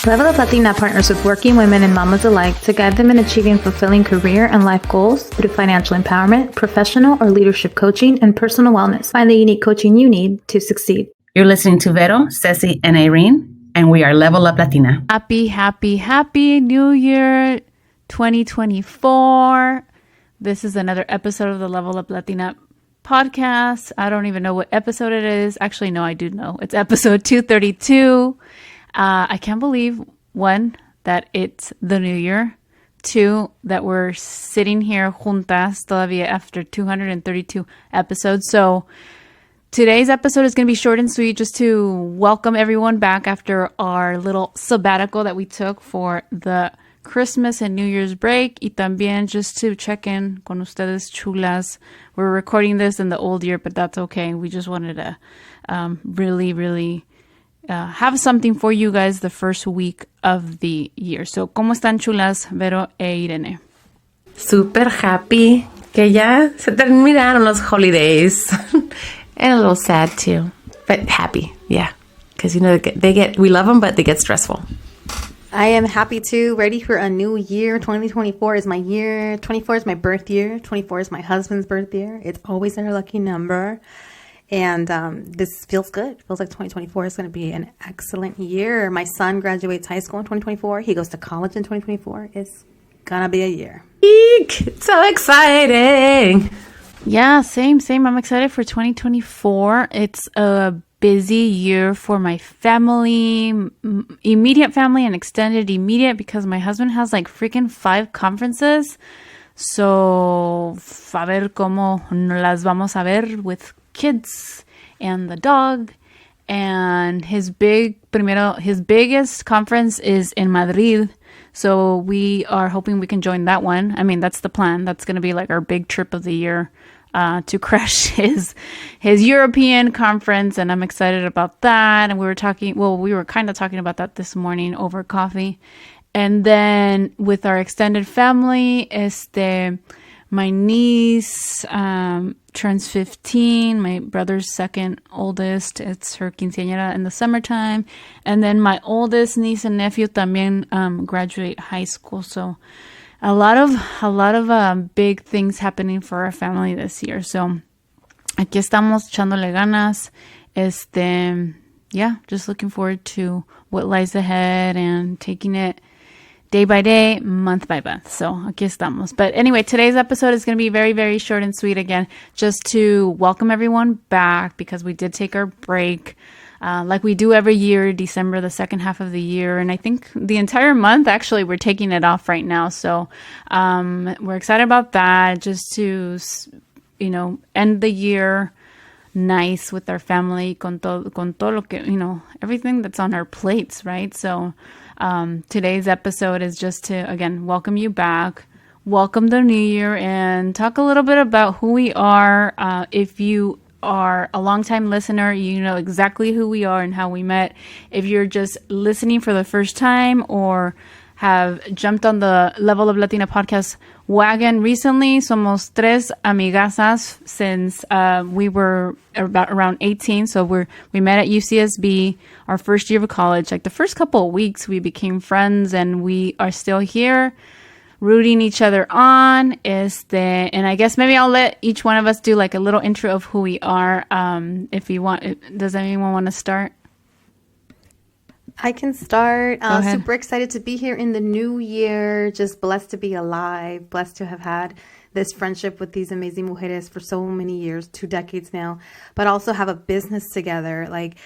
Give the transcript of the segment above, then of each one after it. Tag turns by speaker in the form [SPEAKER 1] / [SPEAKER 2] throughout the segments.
[SPEAKER 1] Level Up Latina partners with working women and mamas alike to guide them in achieving fulfilling career and life goals through financial empowerment, professional or leadership coaching, and personal wellness. Find the unique coaching you need to succeed.
[SPEAKER 2] You're listening to Vero, Ceci, and Irene, and we are Level Up Latina.
[SPEAKER 3] Happy New Year 2024. This is another episode of the Level Up Latina podcast. I don't even know what episode it is. Actually, no, I do know. It's episode 232. I can't believe, one, that it's the new year. Two, that we're sitting here juntas todavía after 232 episodes. So today's episode is going to be short and sweet, just to welcome everyone back after our little sabbatical that we took for the Christmas and New Year's break. Y también just to check in con ustedes chulas. We're recording this in the old year, but that's okay. We just wanted to really have something for you guys the first week of the year. So, ¿cómo están chulas, Vero e Irene?
[SPEAKER 4] Super happy que ya se terminaron los holidays. And a little sad too, but happy, yeah. Because, you know, we love them, but they get stressful.
[SPEAKER 5] I am happy too, ready for a new year. 2024 is my year. 24 is my birth year. 24 is my husband's birth year. It's always our lucky number. And this feels good. Feels like 2024 is going to be an excellent year. My son graduates high school in 2024. He goes to college in 2024. It's going to be a year.
[SPEAKER 4] Eek! So exciting.
[SPEAKER 3] Yeah, same. I'm excited for 2024. It's a busy year for my family, immediate family and extended immediate, because my husband has like freaking 5 conferences. So, a ver cómo las vamos a ver with kids and the dog. And his biggest conference is in Madrid. So we are hoping we can join that one. I mean, that's the plan. That's going to be like our big trip of the year, to crash his European conference. And I'm excited about that. And we were kind of talking about that this morning over coffee. And then with our extended family, my niece turns 15, my brother's second oldest. It's her quinceañera in the summertime. And then my oldest niece and nephew también graduate high school. So a lot of big things happening for our family this year. So aquí estamos echándole ganas. Just looking forward to what lies ahead and taking it day by day, month by month. So, aquí estamos. But anyway, today's episode is going to be very, very short and sweet again, just to welcome everyone back, because we did take our break, like we do every year, December, the second half of the year. And I think the entire month, actually, we're taking it off right now. So, we're excited about that, just to, end the year nice with our family, con todo lo que, everything that's on our plates, right? So, today's episode is just to, again, welcome you back, welcome the new year, and talk a little bit about who we are. If you are a longtime listener, you know exactly who we are and how we met. If you're just listening for the first time or have jumped on the Level Up Latina podcast wagon recently, somos tres amigasas since we were around 18. So we met at UCSB, our first year of college. Like the first couple of weeks, we became friends, and we are still here rooting each other on. And I guess maybe I'll let each one of us do like a little intro of who we are. If you want, does anyone want to start?
[SPEAKER 5] I can start.
[SPEAKER 3] Go ahead.
[SPEAKER 5] Super excited to be here in the new year. Just blessed to be alive. Blessed to have had this friendship with these amazing mujeres for so many years, 2 decades now. But also have a business together. Like,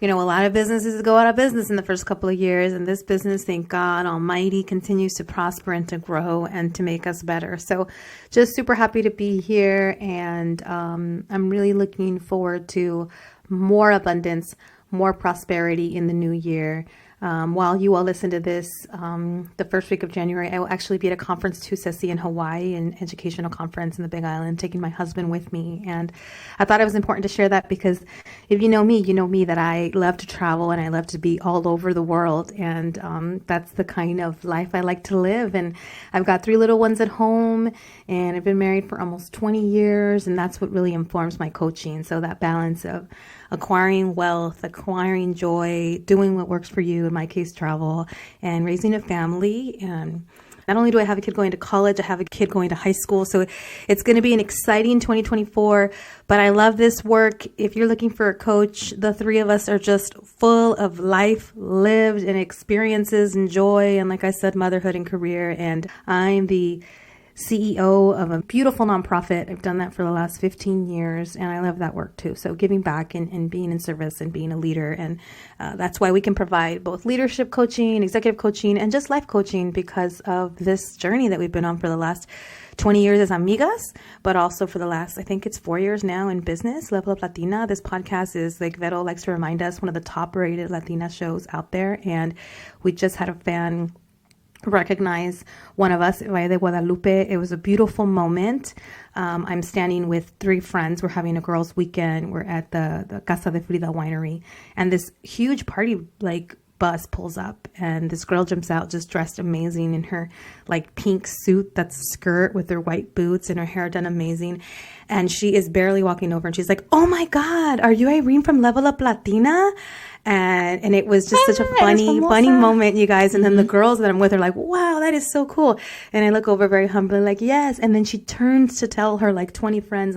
[SPEAKER 5] a lot of businesses go out of business in the first couple of years. And this business, thank God Almighty, continues to prosper and to grow and to make us better. So just super happy to be here. And I'm really looking forward to more abundance, more prosperity in the new year. While you all listen to this, the first week of January, I will actually be at a conference too, Ceci, in Hawaii, an educational conference in the Big Island, taking my husband with me. And I thought it was important to share that, because if you know me that I love to travel and I love to be all over the world. And that's the kind of life I like to live. And I've got 3 little ones at home, and I've been married for almost 20 years. And that's what really informs my coaching. So that balance of acquiring wealth, acquiring joy, doing what works for you, in my case, travel, and raising a family. And not only do I have a kid going to college, I have a kid going to high school. So it's going to be an exciting 2024. But I love this work. If you're looking for a coach, the three of us are just full of life lived and experiences and joy. And like I said, motherhood and career. And I'm the CEO of a beautiful nonprofit. I've done that for the last 15 years, and I love that work too. So giving back and being in service and being a leader. And that's why we can provide both leadership coaching, executive coaching, and just life coaching because of this journey that we've been on for the last 20 years as amigas, but also for the last, I think it's 4 years now in business, Level Up Latina. This podcast is, like Vero likes to remind us, one of the top rated Latina shows out there. And we just had a fan recognize one of us, Valle de Guadalupe. It was a beautiful moment. I'm standing with three friends. We're having a girls' weekend. We're at the Casa de Frida winery, and this huge party bus pulls up, and this girl jumps out just dressed amazing in her pink suit that's a skirt with her white boots and her hair done amazing. And she is barely walking over, and she's like, "Oh my God, are you Irene from Level Up Latina?" And it was just such a funny moment, you guys. And then the girls that I'm with are like, "Wow, that is so cool." And I look over very humbly like, "Yes." And then she turns to tell her 20 friends,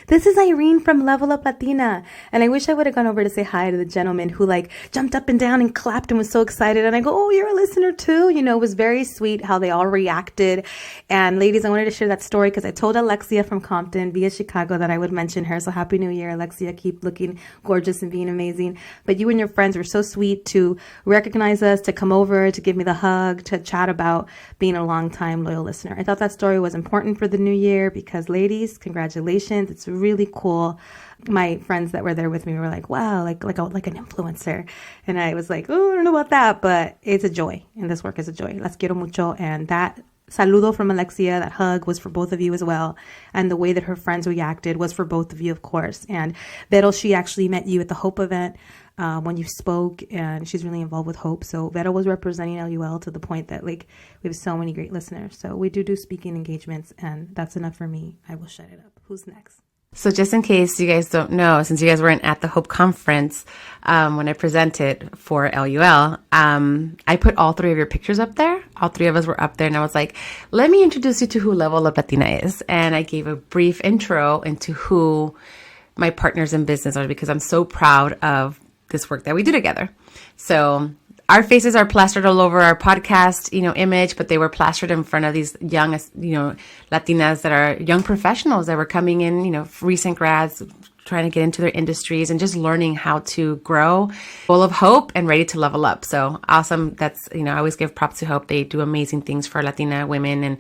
[SPEAKER 5] "This is Irene from Level Up Latina." And I wish I would have gone over to say hi to the gentleman who jumped up and down and clapped and was so excited. And I go, "Oh, you're a listener too." It was very sweet how they all reacted. And ladies, I wanted to share that story because I told Alexia from Compton via Chicago that I would mention her. So Happy New Year, Alexia. Keep looking gorgeous and being amazing. But you and your friends were so sweet to recognize us, to come over, to give me the hug, to chat about being a long-time loyal listener. I thought that story was important for the new year because, ladies, congratulations. It's really cool. My friends that were there with me were like, "Wow, like an influencer." And I was like, "Oh, I don't know about that," but it's a joy. And this work is a joy. Las quiero mucho. And that saludo from Alexia, that hug was for both of you as well. And the way that her friends reacted was for both of you, of course. And Vero, she actually met you at the Hope event when you spoke, and she's really involved with Hope. So Vero was representing LUL to the point that we have so many great listeners. So we do speaking engagements, and that's enough for me. I will shut it up. Who's next?
[SPEAKER 4] So just in case you guys don't know, since you guys weren't at the Hope Conference when I presented for LUL, I put all three of your pictures up there. All three of us were up there, and I was like, "Let me introduce you to who Level Up Latina is." And I gave a brief intro into who my partners in business are because I'm so proud of this work that we do together. So our faces are plastered all over our podcast, image, but they were plastered in front of these young, Latinas that are young professionals that were coming in, recent grads, trying to get into their industries and just learning how to grow, full of hope and ready to level up. So awesome. That's, I always give props to Hope. They do amazing things for Latina women and,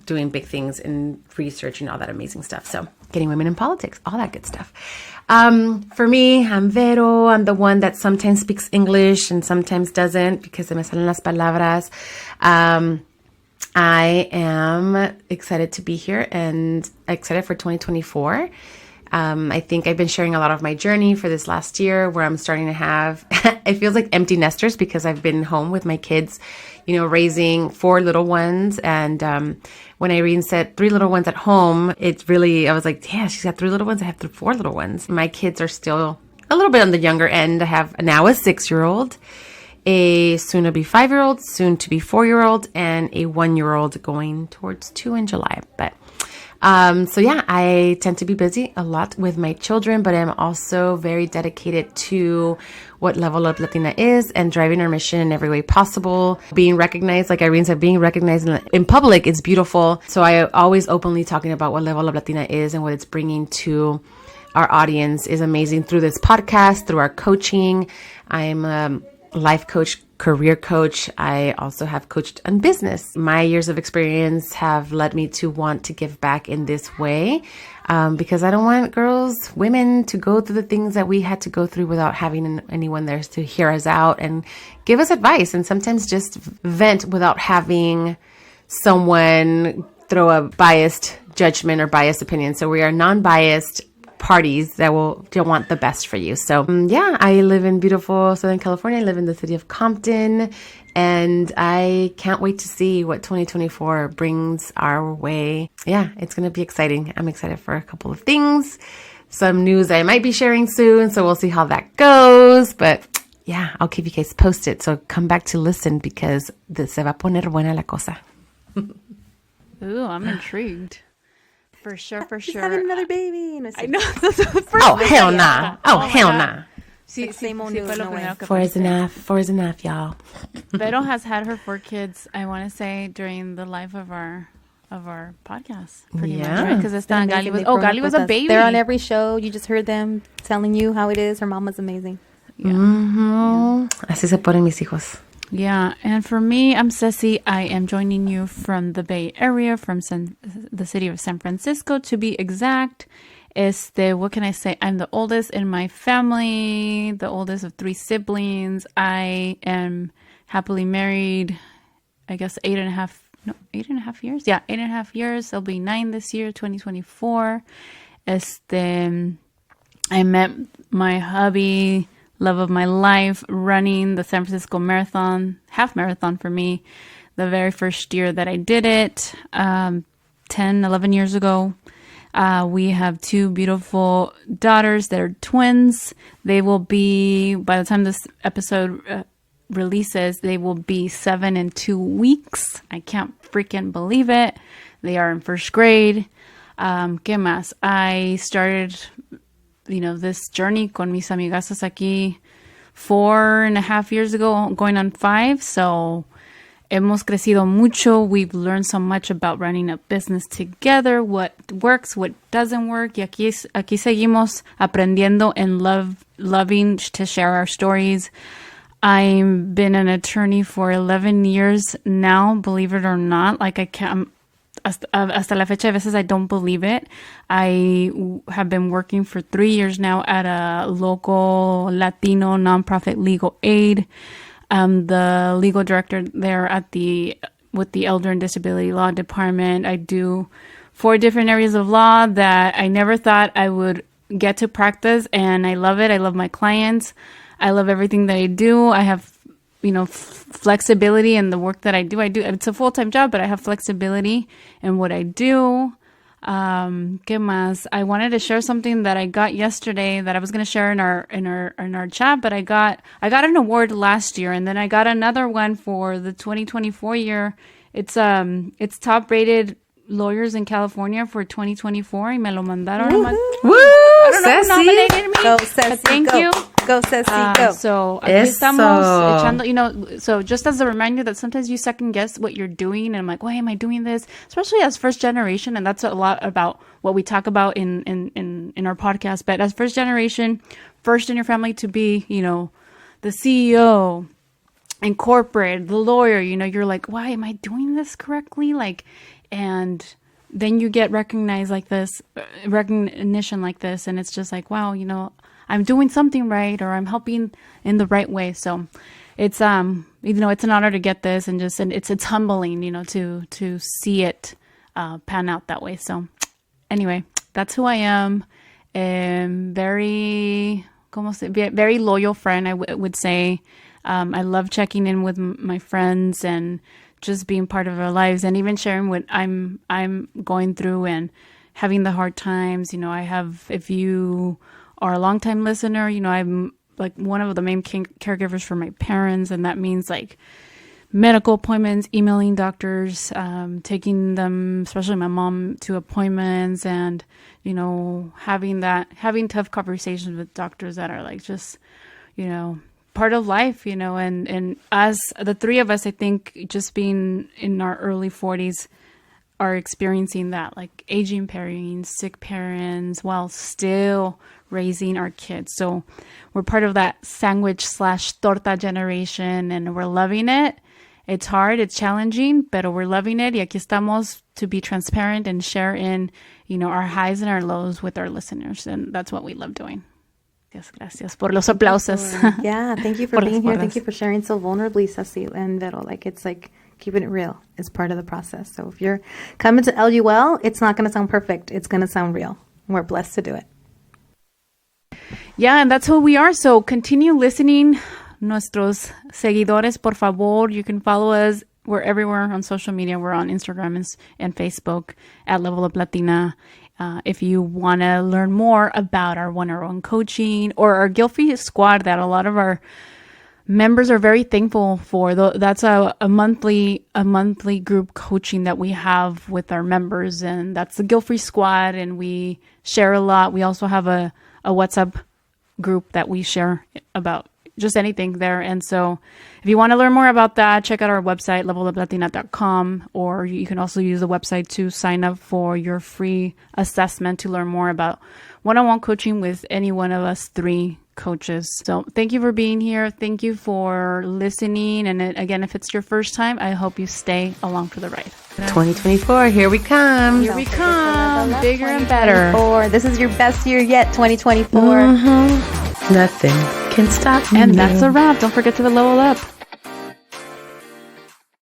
[SPEAKER 4] doing big things in research and all that amazing stuff. So getting women in politics, all that good stuff. For me, I'm Vero. I'm the one that sometimes speaks English and sometimes doesn't because se me salen las palabras. I am excited to be here and excited for 2024. I think I've been sharing a lot of my journey for this last year where I'm starting to have, it feels like empty nesters because I've been home with my kids, raising 4 little ones. And when Irene said 3 little ones at home, I was like, yeah, she's got 3 little ones. I have 4 little ones. My kids are still a little bit on the younger end. I have now a 6-year-old, a soon-to-be 5-year-old, soon-to-be 4-year-old, and a 1-year-old going towards 2 in July. But so yeah, I tend to be busy a lot with my children, but I'm also very dedicated to what Level Up Latina is and driving our mission in every way possible. Being recognized, like Irene said, being recognized in public is beautiful. So I always openly talking about what Level Up Latina is and what it's bringing to our audience is amazing through this podcast, through our coaching. I'm a life coach, career coach. I also have coached on business. My years of experience have led me to want to give back in this way because I don't want women to go through the things that we had to go through without having anyone there to hear us out and give us advice and sometimes just vent without having someone throw a biased judgment or biased opinion. So we are non-biased parties that will want the best for you. So yeah, I live in beautiful Southern California. I live in the city of Compton, and I can't wait to see what 2024 brings our way. Yeah, it's going to be exciting. I'm excited for a couple of things some news that I might be sharing soon. So we'll see how that goes. But yeah, I'll keep you guys posted. So come back to listen because se va a poner buena la cosa.
[SPEAKER 3] Ooh, I'm intrigued. For sure.
[SPEAKER 5] She's having another baby.
[SPEAKER 3] I know.
[SPEAKER 4] Oh, hell nah. Oh, hell nah.
[SPEAKER 3] Sí,
[SPEAKER 5] same old news,
[SPEAKER 3] fue lo
[SPEAKER 5] no way.
[SPEAKER 3] primero que
[SPEAKER 4] Four is
[SPEAKER 3] pensé.
[SPEAKER 4] enough. 4 is enough, y'all.
[SPEAKER 3] Vero has had her 4 kids, I want to say, during the life of our podcast. Pretty much,
[SPEAKER 4] Yeah.
[SPEAKER 3] right? Because Gali was, Gali was a baby.
[SPEAKER 5] They're on every show. You just heard them telling you how it is. Her mama's amazing.
[SPEAKER 3] Yeah.
[SPEAKER 4] Así se ponen mis hijos.
[SPEAKER 3] Yeah, and for me, I'm Ceci. I am joining you from the Bay Area, from the city of San Francisco, to be exact. What can I say? I'm the oldest in my family, the oldest of 3 siblings. I am happily married, I guess 8.5 years? Yeah, 8.5 years. It'll be 9 this year, 2024. I met my hubby, love of my life, running the San Francisco Marathon, half marathon for me, the very first year that I did it, 10, 11 years ago. We have 2 beautiful daughters. They're twins. They will be, by the time this episode releases, they will be 7 and 2 weeks. I can't freaking believe it. They are in 1st grade. ¿Qué más? I started this journey con mis amigazas aquí 4.5 years ago, going on 5. So hemos crecido mucho. We've learned so much about running a business together, what works, what doesn't work. Y aquí seguimos aprendiendo and loving to share our stories. I've been an attorney for 11 years now, believe it or not. Like I can't, hasta la fecha, a veces I don't believe it. I have been working for 3 years now at a local Latino nonprofit legal aid. I'm the legal director there with the Elder and Disability Law Department. I do 4 different areas of law that I never thought I would get to practice, and I love it. I love my clients. I love everything that I do. I have flexibility in the work that I do. It's a full-time job, but I have flexibility in what I do. ¿Qué más? I wanted to share something that I got yesterday that I was going to share in our chat, but I got an award last year, and then I got another one for the 2024 year. It's top rated lawyers in California for 2024 y me lo mandaron.
[SPEAKER 4] Woo!
[SPEAKER 3] I don't know who
[SPEAKER 4] Ceci.
[SPEAKER 3] nominated me.
[SPEAKER 5] Go, Ceci,
[SPEAKER 3] Thank
[SPEAKER 5] go.
[SPEAKER 3] you.
[SPEAKER 5] Go, Ceci, go.
[SPEAKER 3] So aquí
[SPEAKER 4] Eso.
[SPEAKER 3] estamos echando, so just as a reminder that sometimes you second guess what you're doing, and I'm like, why am I doing this? Especially as first generation, and that's a lot about what we talk about in our podcast. But as first generation, first in your family to be, the CEO in corporate, the lawyer, you're like, why am I doing this correctly? And then you get recognized like this, recognition like this, and it's just like, wow, I'm doing something right, or I'm helping in the right way. So it's it's an honor to get this, and it's humbling, to see it pan out that way. So anyway, that's who I am. Very loyal friend, I would say. I love checking in with my friends and just being part of our lives, and even sharing what I'm going through and having the hard times. If you are a longtime listener, I'm like one of the main caregivers for my parents, and that means like medical appointments, emailing doctors, taking them, especially my mom, to appointments, and having tough conversations with doctors that are like just part of life, and us, the 3 of us, I think, just being in our early 40s, are experiencing that, like aging parents, sick parents, while still raising our kids. So we're part of that sandwich/torta generation, and we're loving it. It's hard, it's challenging, but we're loving it. Y aquí estamos to be transparent and share in, our highs and our lows with our listeners, and that's what we love doing. Gracias por los aplausos.
[SPEAKER 5] Yeah, thank you for being here. Thank you for sharing so vulnerably, Ceci and Vero. It's like keeping it real is part of the process. So if you're coming to LUL, it's not going to sound perfect. It's going to sound real. We're blessed to do it.
[SPEAKER 3] Yeah, and that's who we are. So continue listening. Nuestros seguidores, por favor. You can follow us. We're everywhere on social media. We're on Instagram and Facebook at Level Up Latina. If you want to learn more about our one-on-one coaching or our guilt-free squad that a lot of our members are very thankful for, that's a monthly group coaching that we have with our members, and that's the guilt-free squad, and we share a lot. We also have a WhatsApp group that we share about just anything there. And so if you want to learn more about that, check out our website, leveluplatina.com, or you can also use the website to sign up for your free assessment to learn more about one-on-one coaching with any one of us 3 coaches. So thank you for being here. Thank you for listening. And again, if it's your first time, I hope you stay along for the ride.
[SPEAKER 4] 2024, here we come.
[SPEAKER 3] Here we come, bigger and better.
[SPEAKER 5] This is your best year yet, 2024.
[SPEAKER 4] Nothing can stop me.
[SPEAKER 3] And that's a wrap. Don't forget to level up.